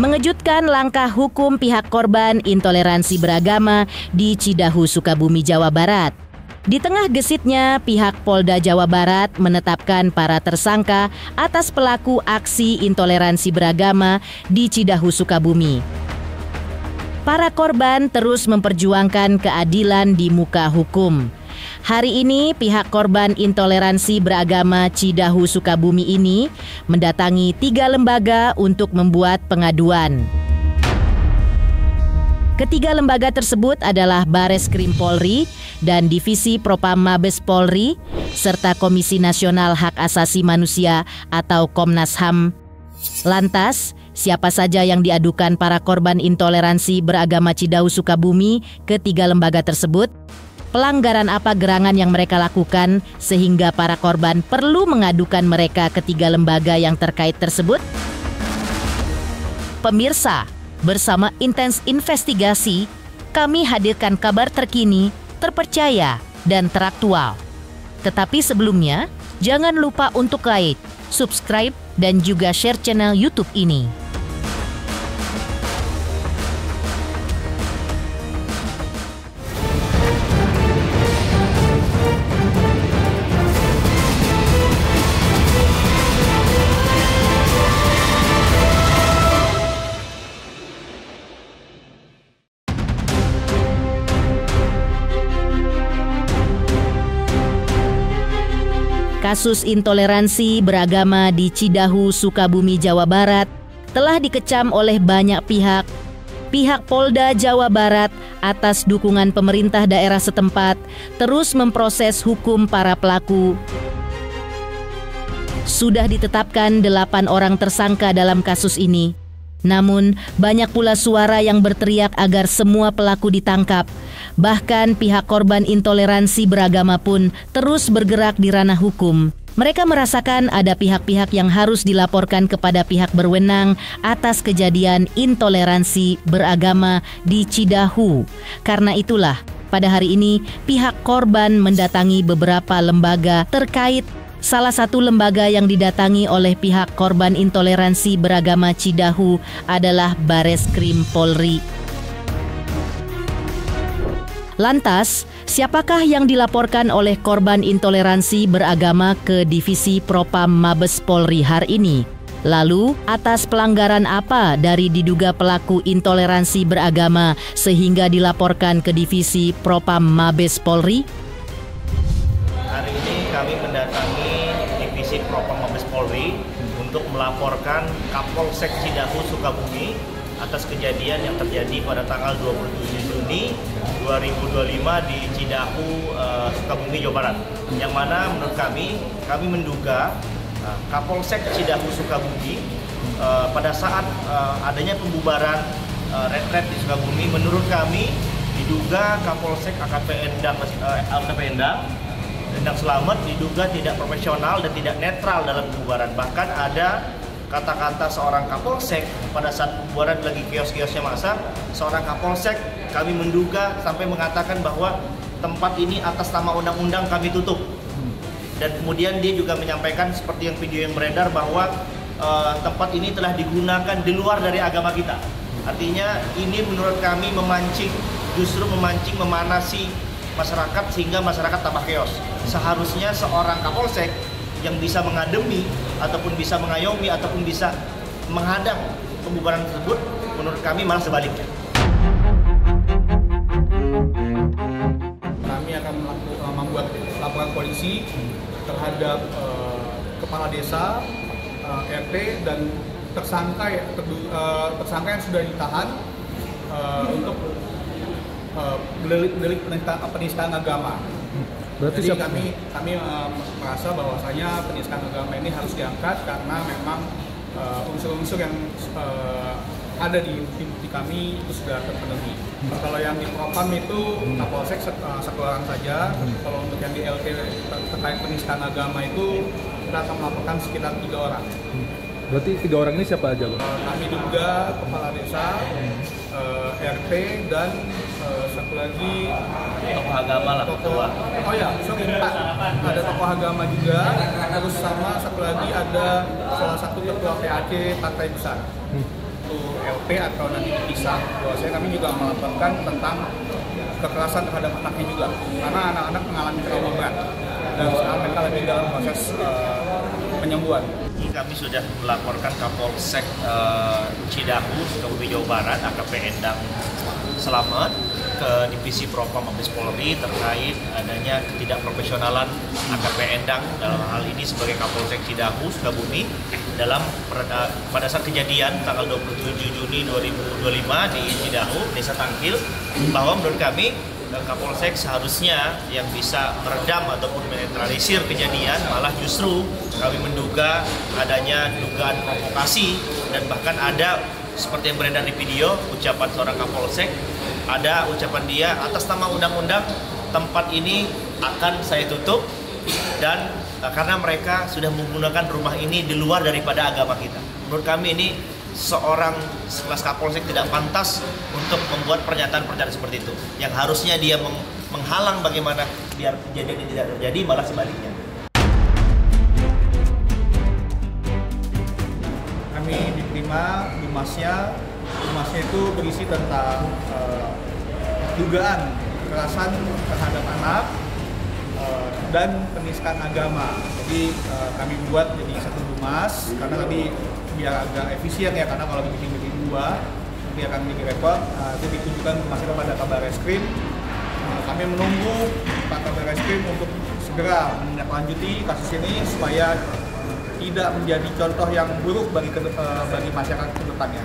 Mengejutkan langkah hukum pihak korban intoleransi beragama di Cidahu, Sukabumi, Jawa Barat. Di tengah gesitnya, pihak Polda Jawa Barat menetapkan para tersangka atas pelaku aksi intoleransi beragama di Cidahu, Sukabumi. Para korban terus memperjuangkan keadilan di muka hukum. Hari ini pihak korban intoleransi beragama Cidahu, Sukabumi ini mendatangi 3 lembaga untuk membuat pengaduan. Ketiga lembaga tersebut adalah Bareskrim Polri dan Divisi Propam Mabes Polri serta Komisi Nasional Hak Asasi Manusia atau Komnas HAM. Lantas, siapa saja yang diadukan para korban intoleransi beragama Cidahu, Sukabumi ke 3 lembaga tersebut? Pelanggaran apa gerangan yang mereka lakukan sehingga para korban perlu mengadukan mereka ke 3 lembaga yang terkait tersebut? Pemirsa, bersama Intens Investigasi, kami hadirkan kabar terkini, terpercaya, dan teraktual. Tetapi sebelumnya, jangan lupa untuk like, subscribe, dan juga share channel YouTube ini. Kasus intoleransi beragama di Cidahu, Sukabumi, Jawa Barat telah dikecam oleh banyak pihak. Pihak Polda Jawa Barat atas dukungan pemerintah daerah setempat terus memproses hukum para pelaku. Sudah ditetapkan 8 orang tersangka dalam kasus ini. Namun, banyak pula suara yang berteriak agar semua pelaku ditangkap. Bahkan pihak korban intoleransi beragama pun terus bergerak di ranah hukum. Mereka merasakan ada pihak-pihak yang harus dilaporkan kepada pihak berwenang atas kejadian intoleransi beragama di Cidahu. Karena itulah, pada hari ini pihak korban mendatangi beberapa lembaga terkait. Salah satu lembaga yang didatangi oleh pihak korban intoleransi beragama Cidahu adalah Bareskrim Polri. Lantas, siapakah yang dilaporkan oleh korban intoleransi beragama ke Divisi Propam Mabes Polri hari ini? Lalu, atas pelanggaran apa dari diduga pelaku intoleransi beragama sehingga dilaporkan ke Divisi Propam Mabes Polri? Hari ini kami mendatangi Divisi Propam Mabes Polri untuk melaporkan Kapolsek Cidahu, Sukabumi atas kejadian yang terjadi pada tanggal 27 Juni 2025 di Cidahu, Sukabumi, Jawa Barat. Yang mana menurut kami menduga Kapolsek Cidahu, Sukabumi pada saat adanya pembubaran retret di Sukabumi, menurut kami diduga Kapolsek AKP Endang Slamet diduga tidak profesional dan tidak netral dalam pembubaran. Bahkan ada kata-kata seorang Kapolsek pada saat pembubaran lagi kios-kiosnya masa, seorang Kapolsek kami menduga sampai mengatakan bahwa tempat ini atas nama undang-undang kami tutup. Dan kemudian dia juga menyampaikan seperti yang video yang beredar bahwa tempat ini telah digunakan di luar dari agama kita. Artinya ini menurut kami justru memancing, memanasi masyarakat sehingga masyarakat tambah keos. Seharusnya seorang Kapolsek yang bisa mengademi ataupun bisa mengayomi ataupun bisa menghadang pembubaran tersebut, menurut kami malah sebaliknya. Kami akan membuat laporan polisi terhadap kepala desa, RT dan tersangka yang sudah ditahan untuk delik penistaan agama. Berarti jadi kami merasa bahwasanya penistaan agama ini harus diangkat karena memang unsur-unsur yang ada di kami itu sudah terpenuhi. Kalau yang di Propam itu Kapolsek satu orang saja. Kalau untuk yang di LT terkait penistaan agama itu kita akan melaporkan sekitar 3 orang. Berarti 3 orang ini siapa aja, Bang? Kami duga kepala desa, RT dan satu lagi Tokoh agama lah. Oh ya, sorry, ada tokoh agama juga. Terus sama satu lagi ada salah satu ketua PAC partai besar. Tuh LP atau nanti dipisah. Bahwasanya kami juga melaporkan tentang kekerasan terhadap anaknya juga, karena anak-anak mengalami trauma berat dan sekarang mereka lagi dalam proses penyembuhan. Kami sudah melaporkan Kapolsek Cidahu, Sukabumi, Jawa Barat, AKP Endang Slamet ke Divisi Propam Mabes Polri terkait adanya ketidakprofesionalan AKP Endang dalam hal ini sebagai Kapolsek Cidahu, Sukabumi pada saat kejadian tanggal 27 Juni 2025 di Cidahu, Desa Tangkil, bahwa menurut kami Kapolsek seharusnya yang bisa meredam ataupun menetralisir kejadian, malah justru kami menduga adanya dugaan provokasi dan bahkan ada seperti yang beredar di video ucapan seorang Kapolsek, ada ucapan dia atas nama undang-undang tempat ini akan saya tutup dan karena mereka sudah menggunakan rumah ini di luar daripada agama kita. Menurut kami ini seorang sekelas Kapolsek tidak pantas untuk membuat pernyataan-pernyataan seperti itu. Yang harusnya dia menghalang bagaimana biar kejadian ini tidak terjadi, malah sebaliknya. Kami diterima Dumasnya itu berisi tentang dugaan kekerasan terhadap anak dan penistaan agama. Jadi kami buat jadi satu Dumas karena kami biar agak efisien ya, karena kalau bikin dua nanti akan jadi repot. Itu ditujukan masih kepada Kabar Reskrim. Kami menunggu Pak Kabar Reskrim untuk segera menindaklanjuti kasus ini supaya tidak menjadi contoh yang buruk bagi masyarakat ke depannya.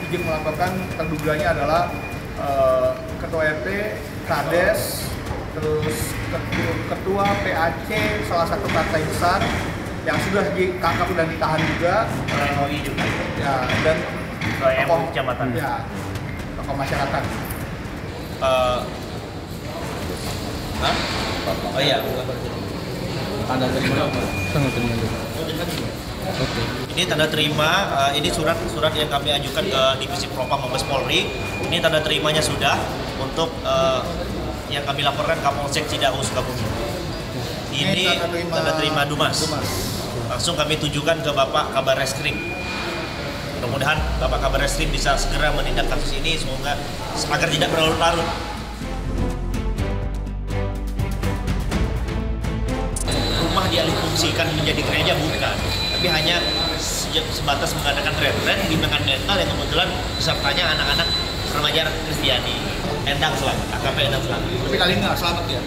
Izin melaporkan terduganya adalah Ketua RT, Kades, terus Ketua PAC salah satu partai besar yang sudah ditangkap dan ditahan juga, ya, dan tokoh kecamatan, ya, tokoh masyarakat. Oh iya, tanda terima. Ini tanda terima, ini surat yang kami ajukan ke Divisi Propam Mabes Polri. Ini tanda terimanya sudah untuk yang kami laporkan Kapolsek Cidahu, Sukabumi. Ini tanda terima Dumas. Langsung kami tujukan ke Bapak Kabar Reskrim. Mudah-mudahan Bapak Kabar Reskrim bisa segera menindak kasus ini semoga agar tidak berlarut-larut. Rumah dialihfungsikan menjadi gereja bukan, tapi hanya sebatas mengadakan retret bimbingan mental yang kebetulan pesertanya anak-anak remaja Kristiani. Endang Slamet, AKP Endang Slamet. Tapi kali nggak selamat ya.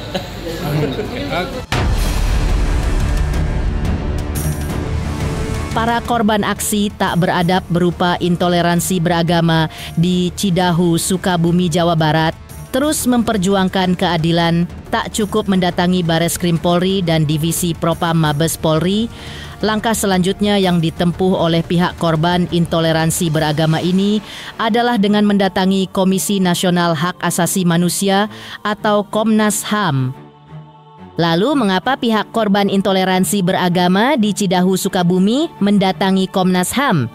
Para korban aksi tak beradab berupa intoleransi beragama di Cidahu, Sukabumi, Jawa Barat terus memperjuangkan keadilan, tak cukup mendatangi Bareskrim Polri dan Divisi Propam Mabes Polri. Langkah selanjutnya yang ditempuh oleh pihak korban intoleransi beragama ini adalah dengan mendatangi Komisi Nasional Hak Asasi Manusia atau Komnas HAM. Lalu mengapa pihak korban intoleransi beragama di Cidahu, Sukabumi mendatangi Komnas HAM?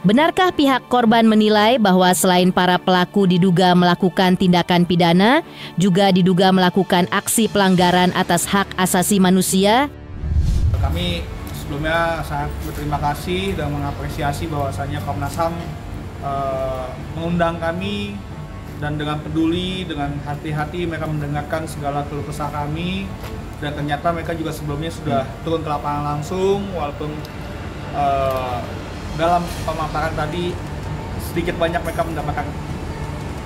Benarkah pihak korban menilai bahwa selain para pelaku diduga melakukan tindakan pidana, juga diduga melakukan aksi pelanggaran atas hak asasi manusia? Kami sebelumnya sangat berterima kasih dan mengapresiasi bahwasannya Komnas HAM mengundang kami dan dengan peduli, dengan hati-hati mereka mendengarkan segala keluh kesah kami. Dan ternyata mereka juga sebelumnya sudah turun ke lapangan langsung, walaupun dalam pemaparan tadi sedikit banyak mereka mendapatkan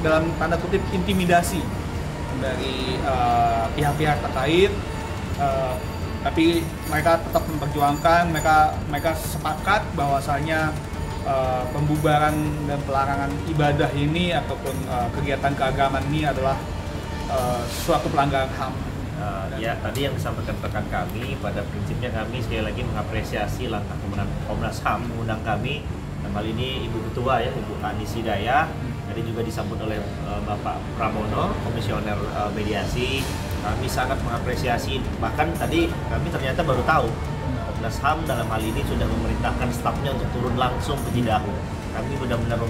dalam tanda kutip intimidasi dari pihak-pihak terkait, tapi mereka tetap memperjuangkan, mereka sepakat bahwasanya pembubaran dan pelarangan ibadah ini ataupun kegiatan keagamaan ini adalah suatu pelanggaran HAM. Ya, tadi yang disampaikan rekan kami, pada prinsipnya kami sekali lagi mengapresiasi langkah Komnas HAM mengundang kami, dalam hal ini Ibu Ketua ya, Ibu Anis Hidayah, tadi juga disambut oleh Bapak Pramono, Komisioner Mediasi. Kami sangat mengapresiasi, bahkan tadi kami ternyata baru tahu Komnas HAM dalam hal ini sudah memerintahkan stafnya untuk turun langsung ke Cidahu. Kami benar-benar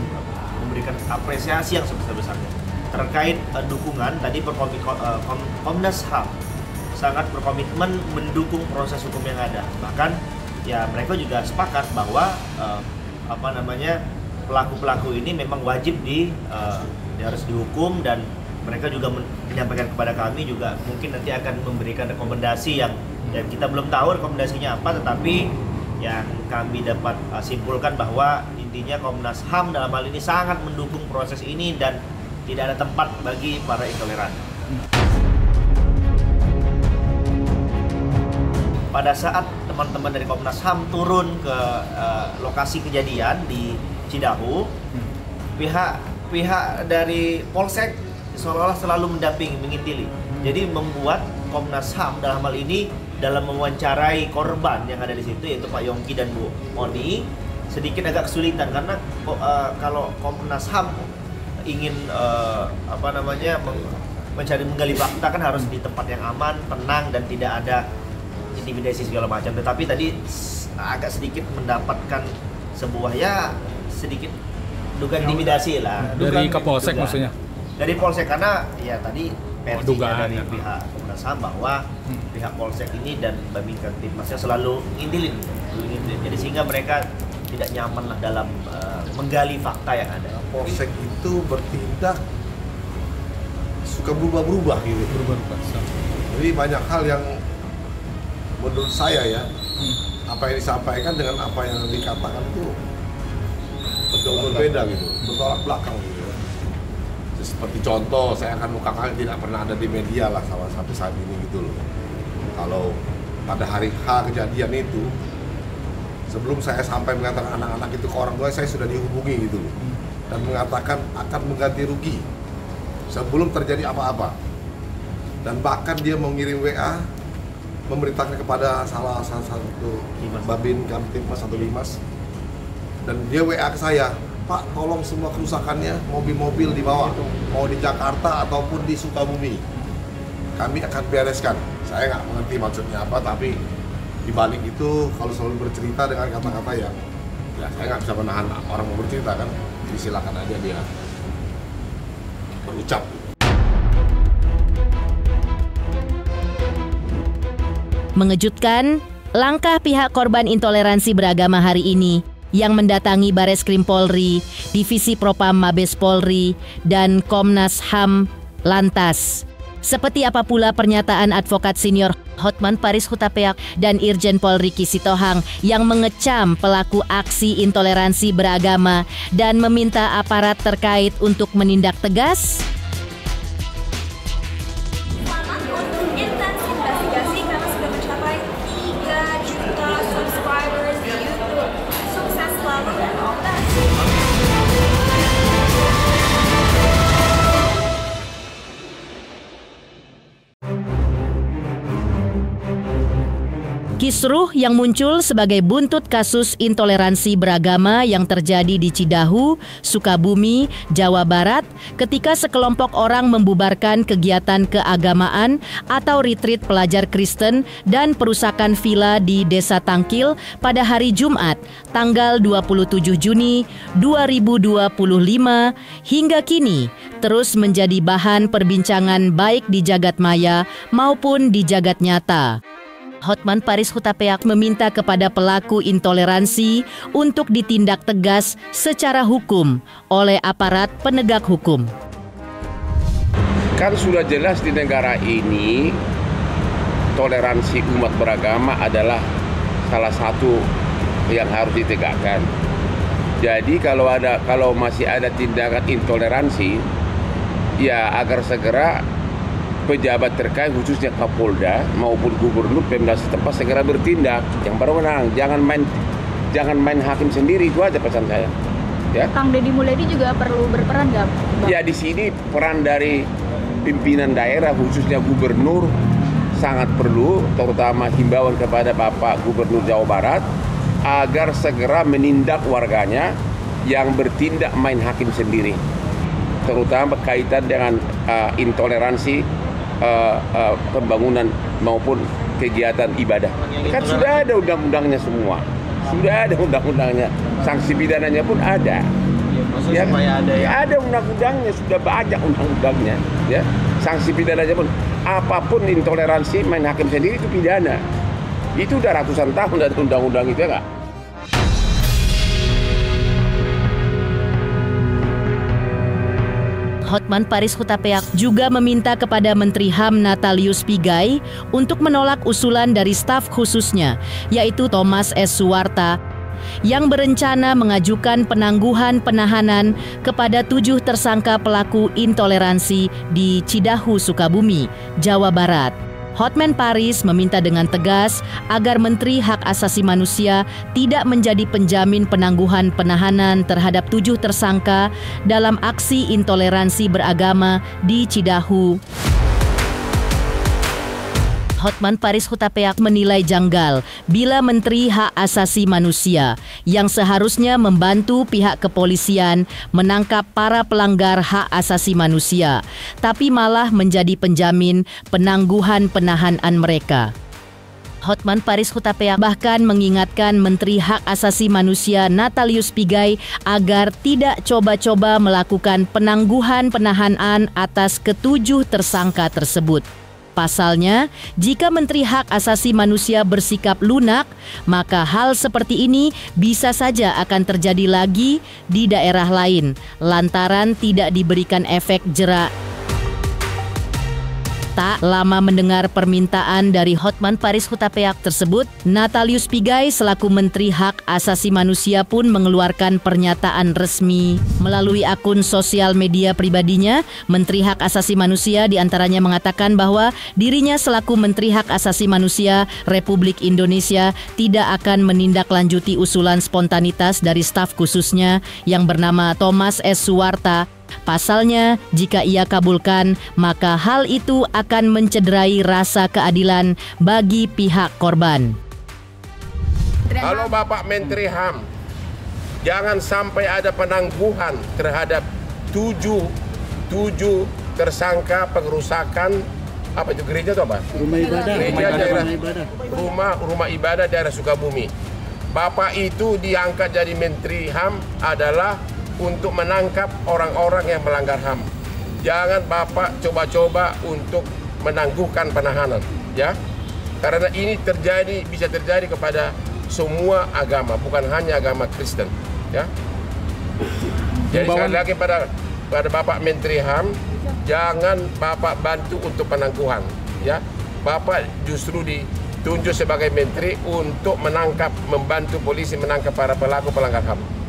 memberikan apresiasi yang sebesar-besarnya. Terkait dukungan, tadi Komnas HAM sangat berkomitmen mendukung proses hukum yang ada. Bahkan ya mereka juga sepakat bahwa pelaku-pelaku ini memang wajib harus dihukum, dan mereka juga menyampaikan kepada kami juga mungkin nanti akan memberikan rekomendasi yang kita belum tahu rekomendasinya apa, tetapi yang kami dapat simpulkan bahwa intinya Komnas HAM dalam hal ini sangat mendukung proses ini dan tidak ada tempat bagi para intoleran. Pada saat teman-teman dari Komnas HAM turun ke lokasi kejadian di Cidahu, pihak dari Polsek seolah-olah selalu mendampingi, mengintili. Jadi membuat Komnas HAM dalam hal ini dalam mewawancarai korban yang ada di situ, yaitu Pak Yongki dan Bu Moni, sedikit agak kesulitan karena kalau Komnas HAM ingin menggali fakta kan harus di tempat yang aman, tenang, dan tidak ada intimidasi segala macam. Tetapi tadi agak sedikit mendapatkan sebuah sedikit dugaan intimidasi lah. Dari Kapolsek maksudnya? Dari Polsek, karena ya tadi versinya dari pihak Komnas HAM bahwa pihak Polsek ini dan Babin Kamtipmasnya selalu ngintilin. Jadi sehingga mereka tidak nyaman lah dalam menggali fakta yang ada. Polsek itu bertindak suka berubah-berubah gitu. Jadi banyak hal yang menurut saya ya, apa yang disampaikan dengan apa yang dikatakan itu betul-betul beda gitu, bertolak belakang gitu ya. Seperti contoh, saya akan mukakan tidak pernah ada di media lah sampai saat ini gitu loh. Kalau pada hari H kejadian itu, sebelum saya sampai mengatakan anak-anak itu ke orang tua, saya sudah dihubungi gitu loh, dan mengatakan akan mengganti rugi sebelum terjadi apa-apa. Dan bahkan dia mengirim WA memberitakan kepada salah satu Babin Kamtipmas atau Limas, dan dia WA ke saya, Pak, tolong semua kerusakannya, mobil-mobil dibawa, mau di Jakarta ataupun di Sukabumi, kami akan bereskan. Saya nggak mengerti maksudnya apa, tapi dibalik itu kalau selalu bercerita dengan kata-kata yang ya saya nggak bisa menahan orang mau bercerita kan, jadi silakan aja dia berucap. Mengejutkan, langkah pihak korban intoleransi beragama hari ini yang mendatangi Bareskrim Polri, Divisi Propam Mabes Polri, dan Komnas HAM lantas. Seperti apa pula pernyataan advokat senior Hotman Paris Hutapea dan Irjen Pol Riki Sitohang yang mengecam pelaku aksi intoleransi beragama dan meminta aparat terkait untuk menindak tegas? Kisruh yang muncul sebagai buntut kasus intoleransi beragama yang terjadi di Cidahu, Sukabumi, Jawa Barat ketika sekelompok orang membubarkan kegiatan keagamaan atau retreat pelajar Kristen dan perusakan villa di Desa Tangkil pada hari Jumat, tanggal 27 Juni 2025 hingga kini terus menjadi bahan perbincangan baik di jagat maya maupun di jagat nyata. Hotman Paris Hutapea meminta kepada pelaku intoleransi untuk ditindak tegas secara hukum oleh aparat penegak hukum. Kan sudah jelas di negara ini toleransi umat beragama adalah salah satu yang harus ditegakkan. Jadi kalau masih ada tindakan intoleransi, ya agar segera pejabat terkait khususnya Kapolda maupun Gubernur Pemda setempat segera bertindak yang berwenang, jangan main hakim sendiri, itu aja pesan saya. Ya. Kang Deddy Mulyadi juga perlu berperan nggak? Ya di sini peran dari pimpinan daerah khususnya Gubernur sangat perlu, terutama himbauan kepada Bapak Gubernur Jawa Barat agar segera menindak warganya yang bertindak main hakim sendiri, terutama berkaitan dengan intoleransi pembangunan maupun kegiatan ibadah. Kan sudah ada undang-undangnya semua, sudah ada undang-undangnya, sanksi pidananya pun ada. Ya, ada undang-undangnya, sudah banyak undang-undangnya. Ya, sanksi pidananya pun apapun intoleransi main hakim sendiri itu pidana. Itu udah ratusan tahun ada undang-undang itu ya nggak? Hotman Paris Hutapea juga meminta kepada Menteri HAM Natalius Pigai untuk menolak usulan dari staf khususnya, yaitu Thomas S. Suwarta, yang berencana mengajukan penangguhan penahanan kepada 7 tersangka pelaku intoleransi di Cidahu, Sukabumi, Jawa Barat. Hotman Paris meminta dengan tegas agar Menteri Hak Asasi Manusia tidak menjadi penjamin penangguhan penahanan terhadap 7 tersangka dalam aksi intoleransi beragama di Cidahu. Hotman Paris Hutapea menilai janggal bila Menteri Hak Asasi Manusia yang seharusnya membantu pihak kepolisian menangkap para pelanggar hak asasi manusia, tapi malah menjadi penjamin penangguhan penahanan mereka. Hotman Paris Hutapea bahkan mengingatkan Menteri Hak Asasi Manusia Natalius Pigai agar tidak coba-coba melakukan penangguhan penahanan atas ke-7 tersangka tersebut. Pasalnya, jika Menteri Hak Asasi Manusia bersikap lunak, maka hal seperti ini bisa saja akan terjadi lagi di daerah lain, lantaran tidak diberikan efek jera. Tak lama mendengar permintaan dari Hotman Paris Hutapea tersebut, Natalius Pigai selaku Menteri Hak Asasi Manusia pun mengeluarkan pernyataan resmi. Melalui akun sosial media pribadinya, Menteri Hak Asasi Manusia diantaranya mengatakan bahwa dirinya selaku Menteri Hak Asasi Manusia Republik Indonesia tidak akan menindaklanjuti usulan spontanitas dari staf khususnya yang bernama Thomas S. Suwarta. Pasalnya, jika ia kabulkan, maka hal itu akan mencederai rasa keadilan bagi pihak korban. Kalau Bapak Menteri HAM, jangan sampai ada penangguhan terhadap 7 tersangka pengerusakan apa itu gereja itu apa? Rumah ibadah daerah Sukabumi. Bapak itu diangkat jadi Menteri HAM adalah untuk menangkap orang-orang yang melanggar HAM. Jangan Bapak coba-coba untuk menangguhkan penahanan, ya. Karena ini bisa terjadi kepada semua agama, bukan hanya agama Kristen, ya. Jadi sekali lagi pada Bapak Menteri HAM, jangan Bapak bantu untuk penangguhan, ya. Bapak justru ditunjuk sebagai menteri untuk membantu polisi menangkap para pelaku pelanggar HAM.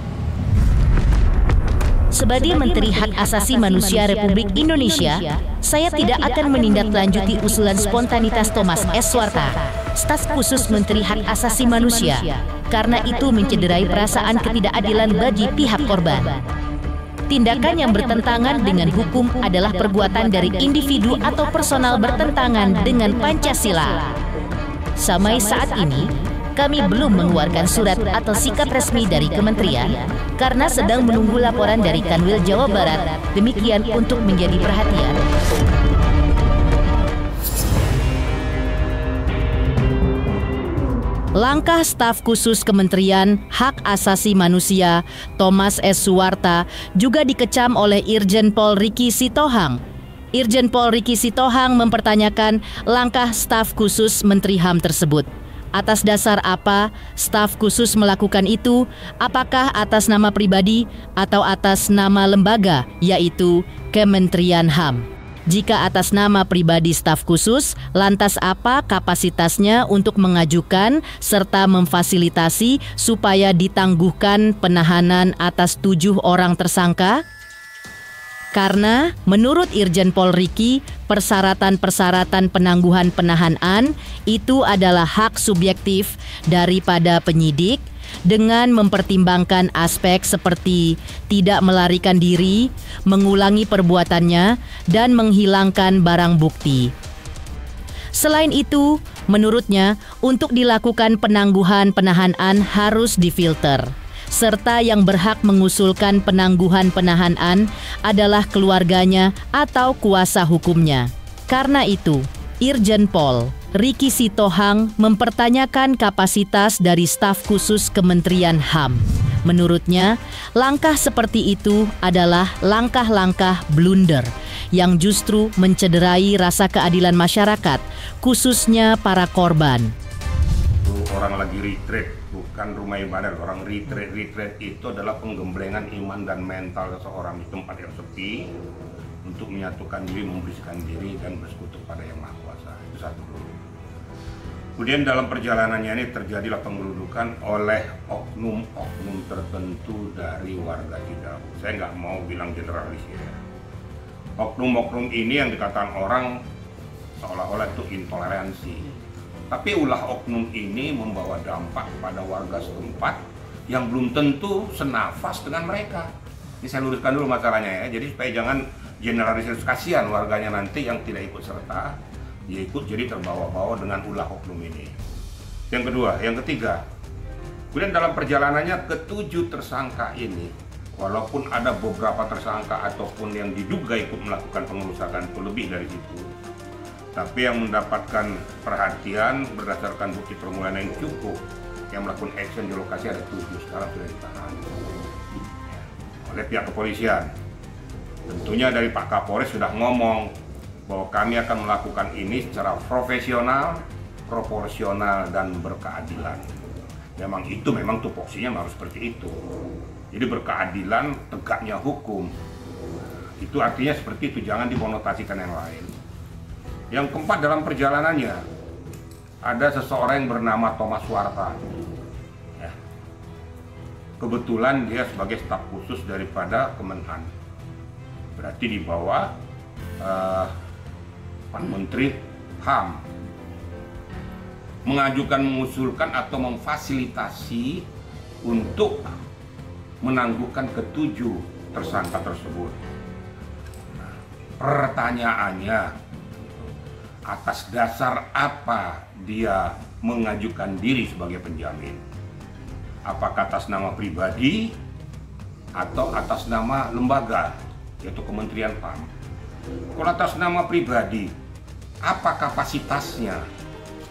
Sebagai Menteri Hak Asasi Manusia Republik Indonesia, saya tidak akan menindaklanjuti usulan spontanitas Thomas S. Suwarta, staf khusus Menteri Hak Asasi Manusia, karena itu mencederai perasaan ketidakadilan bagi pihak korban. Tindakan yang bertentangan dengan hukum adalah perbuatan dari individu atau personal bertentangan dengan Pancasila. Sampai saat ini, kami belum mengeluarkan surat atau sikap resmi dari kementerian karena sedang menunggu laporan dari Kanwil Jawa Barat. Demikian untuk menjadi perhatian. Langkah staf khusus Kementerian Hak Asasi Manusia Thomas S. Suwarta juga dikecam oleh Irjen Pol Ricky Sitohang. Irjen Pol Ricky Sitohang mempertanyakan langkah staf khusus Menteri HAM tersebut. Atas dasar apa staf khusus melakukan itu? Apakah atas nama pribadi atau atas nama lembaga, yaitu Kementerian HAM? Jika atas nama pribadi staf khusus, lantas apa kapasitasnya untuk mengajukan serta memfasilitasi supaya ditangguhkan penahanan atas 7 orang tersangka? Karena menurut Irjen Pol Ricky, persyaratan-persyaratan penangguhan penahanan itu adalah hak subjektif daripada penyidik dengan mempertimbangkan aspek seperti tidak melarikan diri, mengulangi perbuatannya, dan menghilangkan barang bukti. Selain itu, menurutnya untuk dilakukan penangguhan penahanan harus difilter. Serta yang berhak mengusulkan penangguhan penahanan adalah keluarganya atau kuasa hukumnya. Karena itu, Irjen Pol Ricky Sitohang mempertanyakan kapasitas dari staf khusus Kementerian HAM. Menurutnya, langkah seperti itu adalah langkah-langkah blunder yang justru mencederai rasa keadilan masyarakat, khususnya para korban. Orang lagi retreat, bukan rumah ibadah. Orang retreat itu adalah penggemblengan iman dan mental seseorang di tempat yang sepi, untuk menyatukan diri, membersihkan diri, dan bersekutu pada Yang Maha Kuasa. Itu satu dulu. Kemudian dalam perjalanannya ini terjadilah pengerudukan oleh oknum-oknum tertentu dari warga Cidahu. Saya nggak mau bilang generalisir ya. Oknum-oknum ini yang dikatakan orang seolah-olah itu intoleransi. Tapi ulah oknum ini membawa dampak pada warga setempat yang belum tentu senafas dengan mereka. Ini saya luruskan dulu masalahnya ya. Jadi supaya jangan generalisir, kasihan warganya nanti yang tidak ikut serta, dia ikut jadi terbawa-bawa dengan ulah oknum ini. Yang kedua, yang ketiga, kemudian dalam perjalanannya ketujuh tersangka ini, walaupun ada beberapa tersangka ataupun yang diduga ikut melakukan pengerusakan itu lebih dari itu, tapi yang mendapatkan perhatian berdasarkan bukti permulaan yang cukup, yang melakukan action di lokasi ada 7, sekarang sudah ditahan oleh pihak kepolisian. Tentunya dari Pak Kapolres sudah ngomong bahwa kami akan melakukan ini secara profesional, proporsional, dan berkeadilan. Memang tupoksinya harus seperti itu. Jadi berkeadilan, tegaknya hukum. Itu artinya seperti itu, jangan dikonotasikan yang lain. Yang keempat, dalam perjalanannya ada seseorang yang bernama Thomas Warta. Ya. Kebetulan dia sebagai staf khusus daripada Kemenhan. Berarti di bawah Pak Menteri HAM, mengusulkan atau memfasilitasi untuk menangguhkan ketujuh tersangka tersebut. Nah, pertanyaannya, atas dasar apa dia mengajukan diri sebagai penjamin? Apakah atas nama pribadi atau atas nama lembaga, yaitu Kementerian HAM? Kalau atas nama pribadi, apa kapasitasnya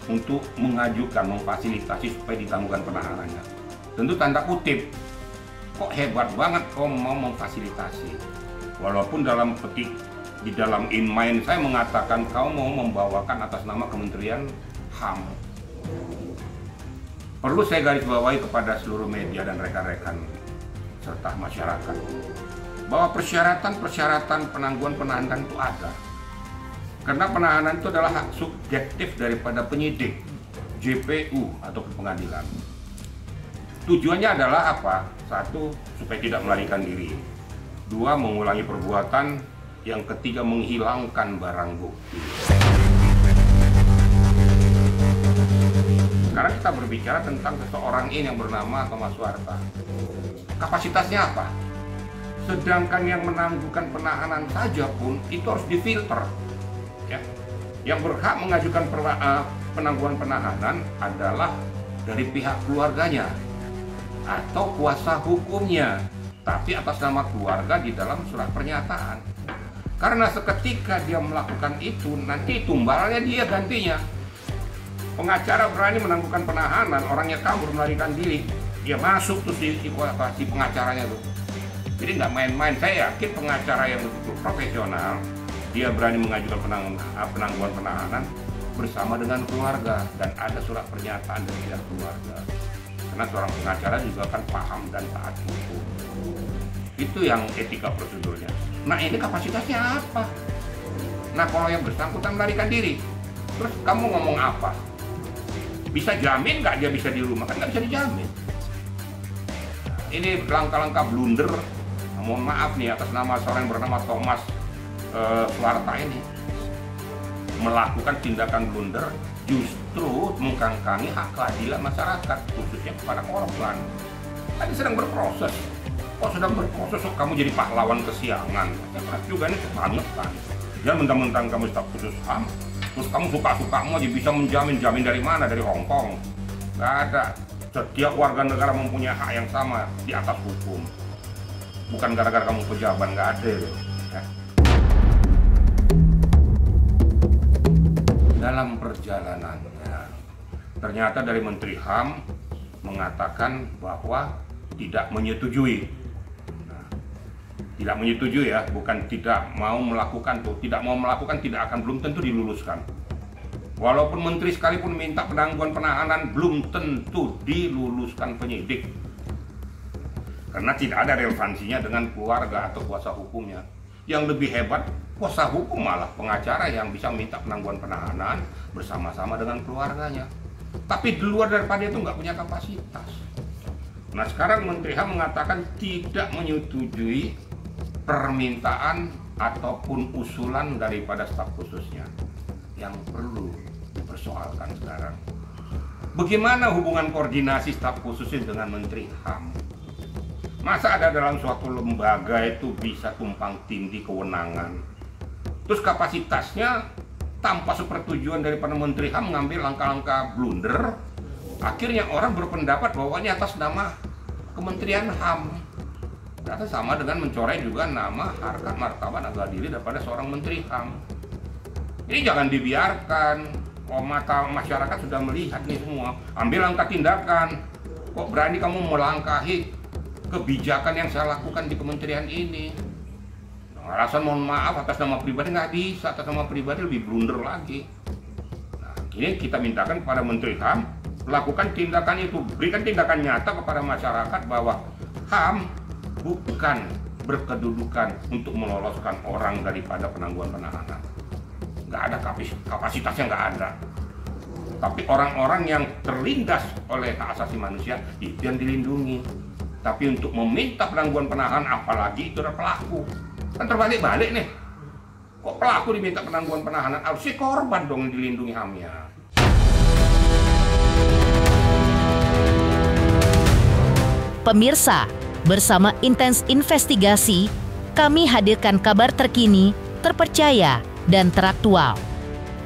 untuk mengajukan, memfasilitasi supaya ditangguhkan penahanannya? Tentu tanda kutip, kok hebat banget kau mau memfasilitasi. Walaupun dalam petik, di dalam in mind saya mengatakan kau mau membawakan atas nama Kementerian HAM. Perlu saya garis bawahi kepada seluruh media dan rekan-rekan serta masyarakat bahwa persyaratan penangguhan penahanan itu ada. Karena penahanan itu adalah hak subjektif daripada penyidik, JPU atau pengadilan. Tujuannya adalah apa? Satu, supaya tidak melarikan diri. Dua, mengulangi perbuatan. Yang ketiga, menghilangkan barang bukti. Sekarang kita berbicara tentang seseorang ini yang bernama Thomas Warta. Kapasitasnya apa? Sedangkan yang menangguhkan penahanan saja pun itu harus difilter. Ya. Yang berhak mengajukan penangguhan penahanan adalah dari pihak keluarganya atau kuasa hukumnya, tapi atas nama keluarga di dalam surat pernyataan. Karena seketika dia melakukan itu, nanti tumbalnya dia gantinya. Pengacara berani menangguhkan penahanan, orangnya kabur melarikan diri, dia masuk tuh si pengacaranya tuh. Jadi nggak main-main. Saya yakin pengacara yang betul profesional, dia berani mengajukan penangguhan penahanan bersama dengan keluarga dan ada surat pernyataan dari pihak keluarga. Karena seorang pengacara juga kan paham dan taat hukum. Itu yang etika prosedurnya. Nah, ini kapasitasnya apa? Nah, kalau yang bersangkutan melarikan diri, terus kamu ngomong apa? Bisa jamin nggak dia bisa di rumah? Kan nggak bisa dijamin. Ini langkah-langkah blunder. Mohon maaf nih atas nama seorang yang bernama Thomas Warta ini melakukan tindakan blunder, justru mengkangkangi hak keadilan masyarakat, khususnya kepada korban. Tadi sedang berproses. Kok sedang berproses, kok kamu jadi pahlawan kesiangan? Saya juga ini kebangetan. Jangan mentang-mentang kamu staf khusus HAM, terus kamu suka-sukamu aja bisa menjamin dari mana? Dari Hong Kong? Gak ada. Setiap warga negara mempunyai hak yang sama di atas hukum. Bukan gara-gara kamu pejabat, nggak ada. Ya. Dalam perjalanannya, ternyata dari Menteri HAM mengatakan bahwa tidak menyetujui. Nah, tidak menyetujui ya, bukan tidak mau melakukan tuh, tidak mau melakukan tidak akan, belum tentu diluluskan. Walaupun menteri sekalipun minta penangguhan penahanan, belum tentu diluluskan penyidik. Karena tidak ada relevansinya dengan keluarga atau kuasa hukumnya. Yang lebih hebat, kuasa hukum malah pengacara yang bisa minta penangguhan penahanan bersama-sama dengan keluarganya. Tapi di luar daripada itu nggak punya kapasitas. Nah sekarang Menteri HAM mengatakan tidak menyetujui permintaan ataupun usulan daripada staf khususnya. Yang perlu dipersoalkan sekarang, bagaimana hubungan koordinasi staf khususnya dengan Menteri HAM? Masa ada dalam suatu lembaga itu bisa tumpang tindih kewenangan, terus kapasitasnya tanpa sepersetujuan daripada Menteri HAM mengambil langkah-langkah blunder, akhirnya orang berpendapat bahwa ini atas nama Kementerian HAM. Ternyata sama dengan mencoreng juga nama, harkat, martabat, harga diri daripada seorang Menteri HAM. Ini jangan dibiarkan. Oh, mata masyarakat sudah melihat nih semua. Ambil langkah tindakan. Kok berani kamu melangkahi kebijakan yang saya lakukan di kementerian ini? Alasan mohon maaf atas nama pribadi nggak bisa, atas nama pribadi lebih blunder lagi. Nah, ini kita mintakan kepada Menteri HAM lakukan tindakan itu, berikan tindakan nyata kepada masyarakat bahwa HAM bukan berkedudukan untuk meloloskan orang daripada penangguhan penahanan. Nggak ada kapasitasnya, nggak ada. Tapi orang-orang yang terlindas oleh hak asasi manusia itu yang dilindungi. Tapi untuk meminta penangguhan penahanan, apalagi itu adalah pelaku. Kan terbalik-balik nih. Kok pelaku diminta penangguhan penahanan, harusnya korban dong yang dilindungi HAM-nya. Pemirsa, bersama Intens Investigasi, kami hadirkan kabar terkini, terpercaya, dan teraktual.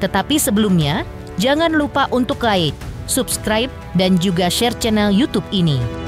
Tetapi sebelumnya, jangan lupa untuk like, subscribe, dan juga share channel YouTube ini.